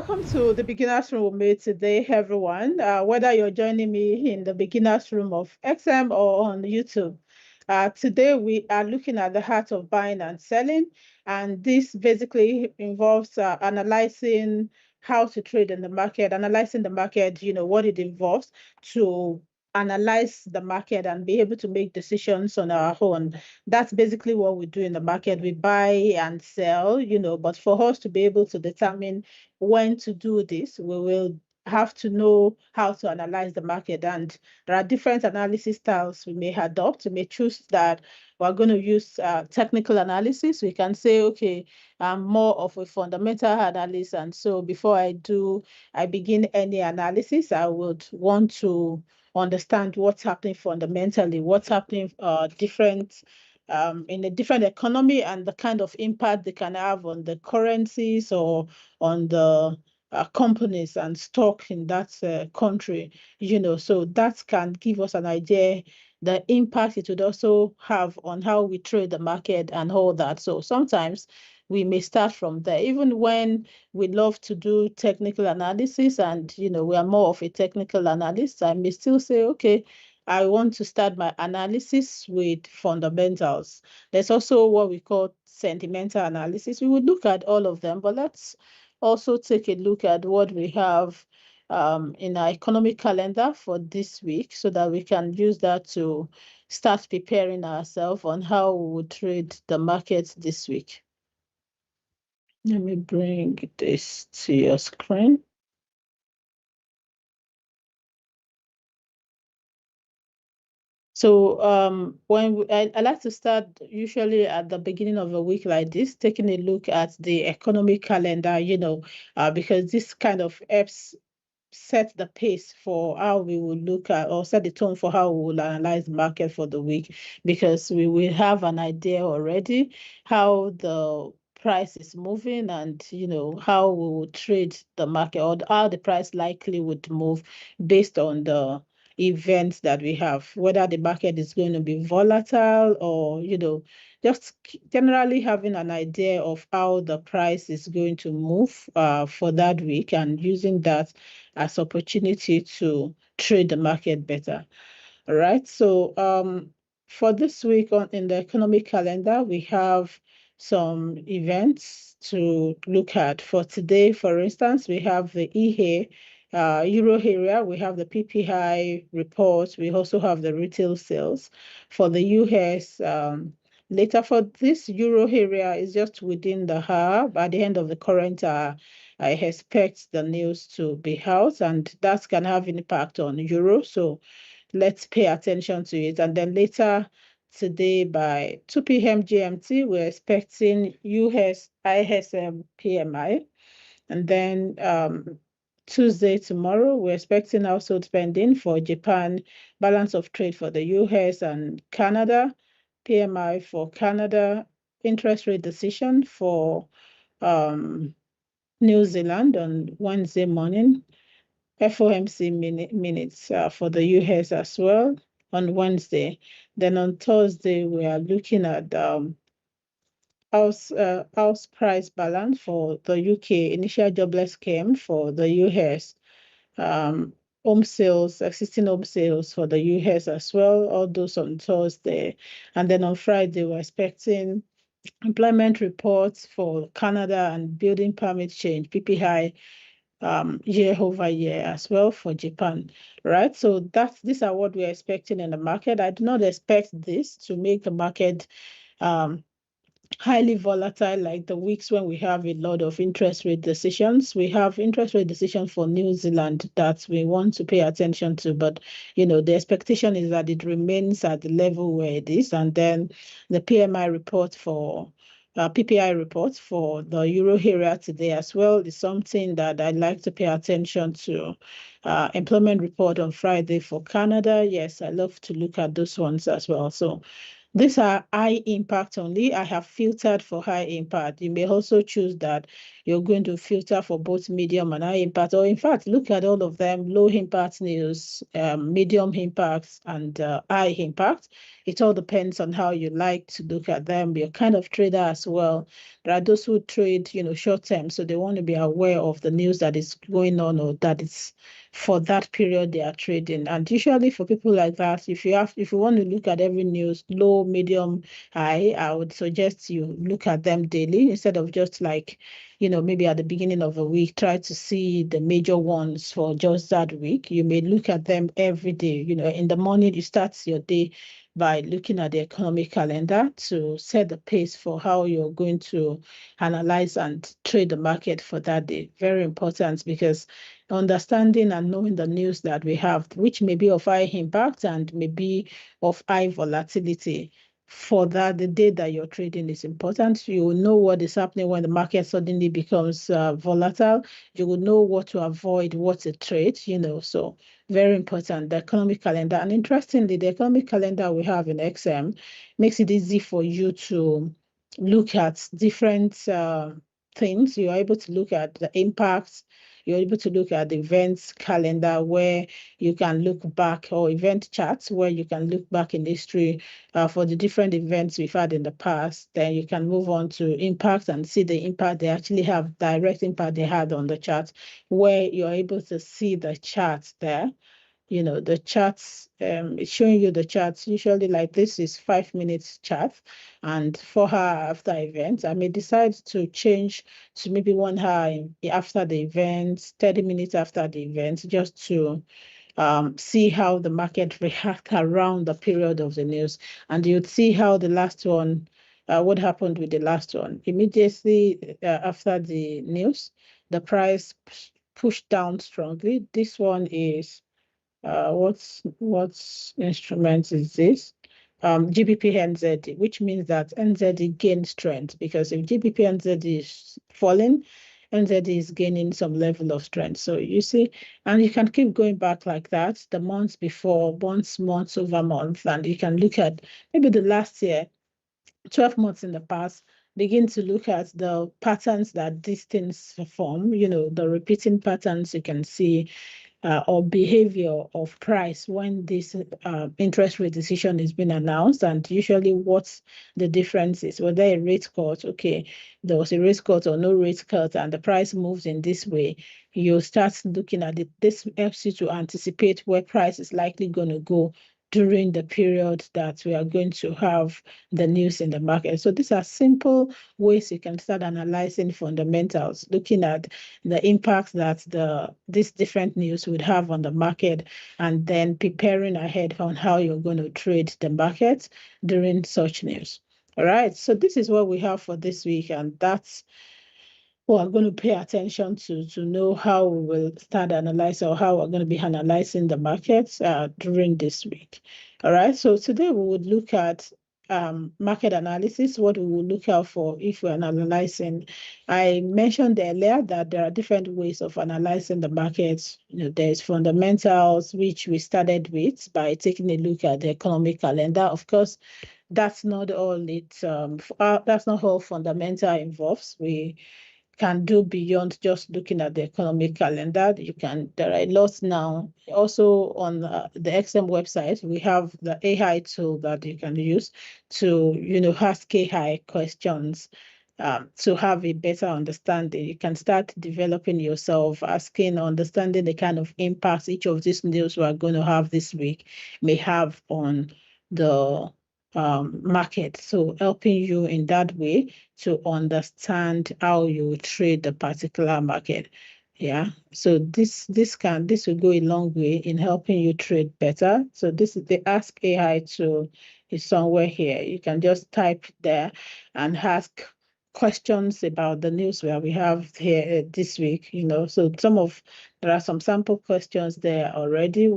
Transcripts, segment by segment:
welcome to the Beginner's Room with me today, everyone. Whether you're joining me in the Beginner's Room of XM or on YouTube. Today, we are looking at the heart of buying and selling, and this basically involves analyzing how to trade in the market, analyzing the market, what it involves to analyze the market and be able to make decisions on our own. That's basically what we do in the market. We buy and sell, but for us to be able to determine when to do this, we will have to know how to analyze the market. And there are different analysis styles we may adopt. We may choose that we're going to use technical analysis. We can say, okay, I'm more of a fundamental analyst. And so before I begin any analysis, I would want to understand what's happening fundamentally, what's happening in a different economy and the kind of impact they can have on the currencies or on the companies and stock in that country, so that can give us an idea the impact it would also have on how we trade the market and all that. So sometimes we may start from there, even when we love to do technical analysis and, we are more of a technical analyst. I may still say, okay, I want to start my analysis with fundamentals. There's also what we call sentimental analysis. We would look at all of them, but let's also take a look at what we have in our economic calendar for this week so that we can use that to start preparing ourselves on how we will trade the market this week. Let me bring this to your screen. So I like to start usually at the beginning of a week like this, taking a look at the economic calendar, because this kind of helps set the pace for how we will look at or set the tone for how we will analyze the market for the week, because we will have an idea already how the price is moving and how we will trade the market or how the price likely would move based on the events that we have, whether the market is going to be volatile or just generally having an idea of how the price is going to move for that week and using that as opportunity to trade the market better. All right. So for this week in the economic calendar, we have some events to look at. For today, for instance, we have the EHA Euro area, we have the PPI report. We also have the retail sales. For the US, later for this Euro area is just within the hour. At the end of the current hour, I expect the news to be out, and that can have an impact on Euro. So let's pay attention to it. And then later today by 2 p.m. GMT, we're expecting US ISM PMI. And then Tuesday, tomorrow, we're expecting household spending for Japan, balance of trade for the US and Canada, PMI for Canada, interest rate decision for New Zealand on Wednesday morning, FOMC minutes for the US as well on Wednesday. Then on Thursday, we are looking at house price balance for the UK, initial jobless scheme for the US, home sales, existing home sales for the US as well, all those on Thursday. And then on Friday, we're expecting employment reports for Canada and building permit change, PPI, year over year as well for Japan, right? So these are what we're expecting in the market. I do not expect this to make the market highly volatile like the weeks when we have a lot of interest rate decisions. We have interest rate decisions for New Zealand that we want to pay attention to, but the expectation is that it remains at the level where it is. And then the PMI report for PPI report for the Euro area today as well is something that I'd like to pay attention to. Employment report on Friday for Canada. Yes, I love to look at those ones as well. So these are high impact only. I have filtered for high impact. You may also choose that you're going to filter for both medium and high impact, or in fact, look at all of them, low impact news, medium impact, and high impact. It all depends on how you like to look at them. You're kind of trader as well. There are those who trade, short term, so they want to be aware of the news that is going on or that is for that period they are trading. And usually for people like that, if you want to look at every news, low, medium, high, I would suggest you look at them daily instead of just like, maybe at the beginning of a week, try to see the major ones for just that week. You may look at them every day. In the morning, you start your day by looking at the economic calendar to set the pace for how you're going to analyze and trade the market for that day. Very important, because understanding and knowing the news that we have, which may be of high impact and may be of high volatility, for that, the day that you're trading is important. You will know what is happening when the market suddenly becomes volatile. You will know what to avoid, what to trade, so very important, the economic calendar. And interestingly, the economic calendar we have in XM makes it easy for you to look at different things. You're able to look at the impacts. You're able to look at the events calendar where you can look back, or event charts where you can look back in history for the different events we've had in the past. Then you can move on to impact and see the impact they actually have, direct impact they had on the chart, where you're able to see the charts there. The charts, it's showing you the charts. Usually like this is 5 minutes chart and 4 hour after event. I may decide to change to maybe 1 hour after the event, 30 minutes after the event, just to see how the market react around the period of the news. And you'd see how the last one, what happened with the last one. Immediately after the news, the price pushed down strongly. This one is what's instrument is this? GBP NZD, which means that NZD gains strength, because if GBP NZD is falling, NZD is gaining some level of strength. So you see, and you can keep going back like that, the months before, months over month, and you can look at maybe the last year, 12 months in the past, begin to look at the patterns that these things form, the repeating patterns you can see, or behavior of price when this interest rate decision is being announced, and usually what's the difference is. Whether a rate cut, okay, there was a rate cut or no rate cut, and the price moves in this way, you start looking at it. This helps you to anticipate where price is likely going to go during the period that we are going to have the news in the market. So these are simple ways you can start analyzing fundamentals, looking at the impact that this different news would have on the market, and then preparing ahead on how you're going to trade the market during such news. All right, so this is what we have for this week, and that's what I'm going to pay attention to know how we will start analyzing, or how we're going to be analyzing the markets during this week. All right, so today we would look at market analysis, what we will look out for if we're analyzing. I mentioned earlier that there are different ways of analyzing the markets. There's fundamentals, which we started with by taking a look at the economic calendar. Of course, that's not all that's not all fundamental involves. We can do beyond just looking at the economic calendar. There are lots now. Also on the XM website, we have the AI tool that you can use to, ask AI questions to have a better understanding. You can start developing yourself, asking, understanding the kind of impacts each of these news we are going to have this week may have on the market. So helping you in that way to understand how you trade the particular market. Yeah. So this will go a long way in helping you trade better. So this is the Ask AI tool is somewhere here. You can just type there and ask questions about the news where we have here this week. So there are some sample questions there already.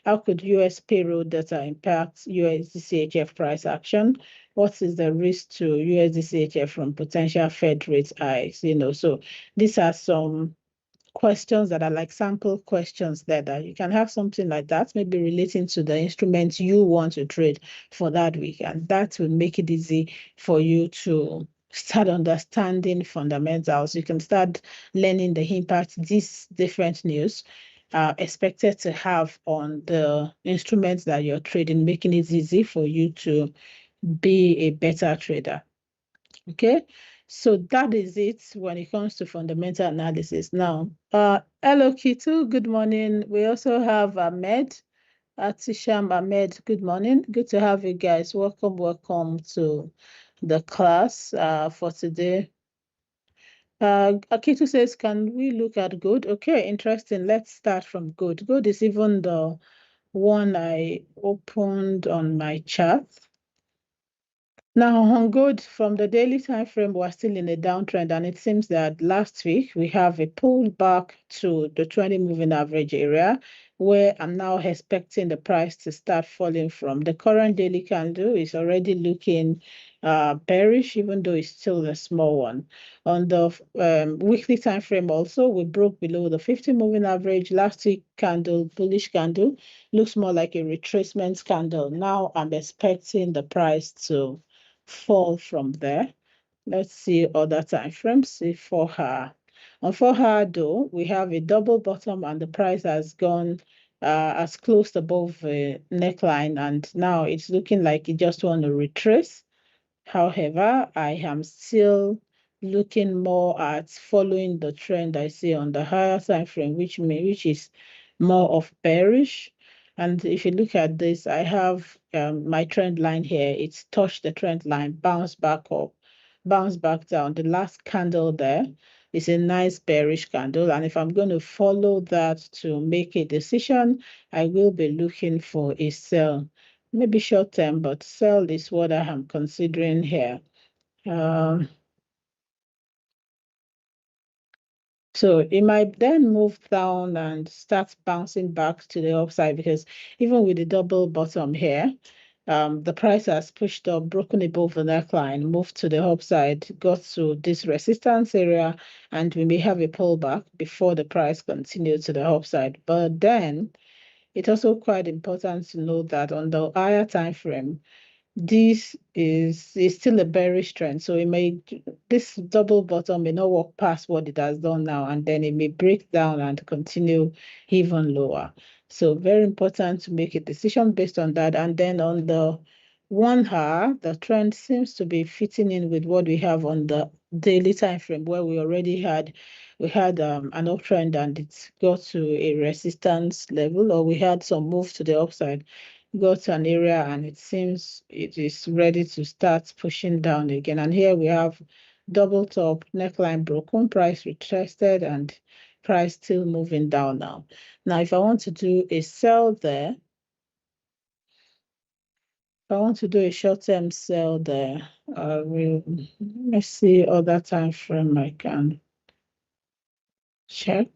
How could US payroll data impact USD price action? What is the risk to USD from potential Fed rate hikes? So these are some questions that are like sample questions there, that you can have something like that, maybe relating to the instruments you want to trade for that week. And that will make it easy for you to start understanding fundamentals. You can start learning the impact these different news are expected to have on the instruments that you're trading, making it easy for you to be a better trader. Okay, so that is it when it comes to fundamental analysis. Now, hello Kitu, good morning. We also have Ahmed, Atisham Ahmed, good morning. Good to have you guys. Welcome to the class for today. Akitu says, can we look at good? Okay, interesting. Let's start from good. Good is even the one I opened on my chart. Now, on good, from the daily time frame, we're still in a downtrend, and it seems that last week we have a pull back to the 20 moving average area, where I'm now expecting the price to start falling from. The current daily candle is already looking bearish, even though it's still a small one. On the weekly time frame, also, we broke below the 50 moving average. Last week candle, bullish candle, looks more like a retracement candle. Now I'm expecting the price to fall from there. Let's see other time frames. See for her. On for her though, we have a double bottom and the price has gone as close above the neckline, and now it's looking like it just want to retrace. However, I am still looking more at following the trend I see on the higher time frame, which is more of bearish. And if you look at this, I have my trend line here. It's touched the trend line, bounced back up, bounced back down. The last candle there is a nice bearish candle. And if I'm going to follow that to make a decision, I will be looking for a sell. Maybe short term, but sell is what I am considering here. Um, so it might then move down and start bouncing back to the upside, because even with the double bottom here, the price has pushed up, broken above the neckline, moved to the upside, got to this resistance area, and we may have a pullback before the price continues to the upside. But then it's also quite important to note that on the higher time frame, this is still a bearish trend. So this double bottom may not walk past what it has done now, and then it may break down and continue even lower. So very important to make a decision based on that. And then on the 1 hour, the trend seems to be fitting in with what we have on the daily time frame, where we had an uptrend and it got to a resistance level, or we had some move to the upside, got to an area, and it seems it is ready to start pushing down again. And here we have double top, neckline broken, price retested, and price still moving down now. Now, if I want to do a sell there, if I want to do a short-term sell there, I will, let me see other time frame I can check.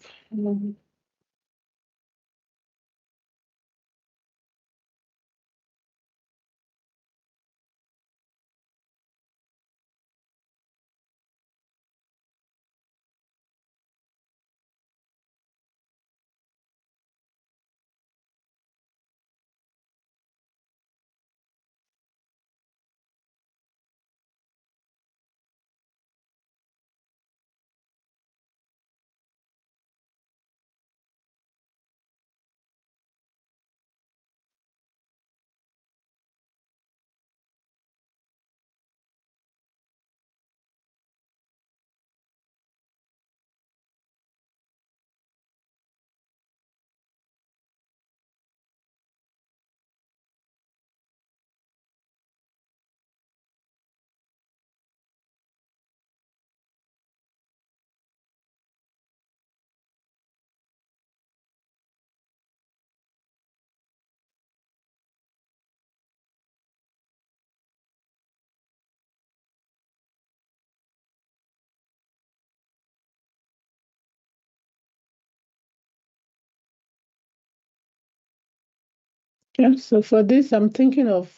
Yeah, so for this, I'm thinking of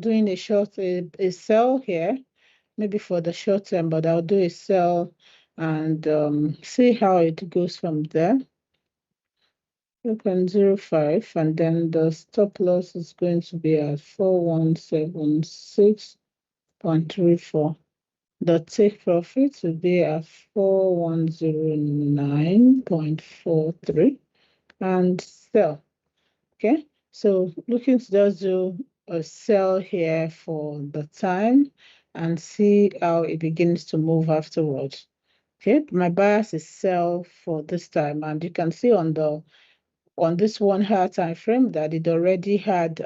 doing a sell here, maybe for the short term, but I'll do a sell and see how it goes from there. 2.05, and then the stop loss is going to be at 4176.34. The take profit will be at 4109.43 and sell. Okay, so looking to just do a sell here for the time and see how it begins to move afterwards. Okay, my bias is sell for this time, and you can see on this 1 hour time frame that it already had